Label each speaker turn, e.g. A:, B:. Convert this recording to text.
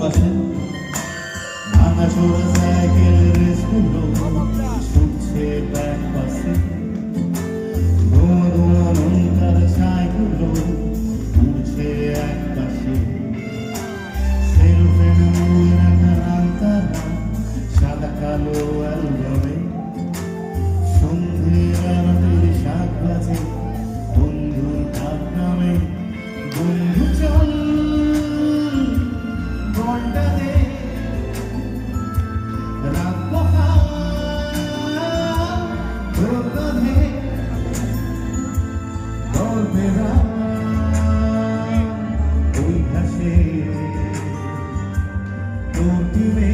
A: পাশে ভাঙা চোরা সাইকেল রেসগুলো ছুটছে ব্যাক পাশে ধোঁয়া ধোঁয়া নৌকার ছাইগুলো উঠছে এক পাশে সেলফেন মুই রাখা রান্তারা সাদা কালো অ্যালবামে সন্ধ্যের আলোতে শাক বাজে বন্ধুর ডাক নামে বন্ধু চল ঘন্টা দে রাত পোহা তোর কাঁধে গল্পেরা ওই ঘাসে তোর টিমে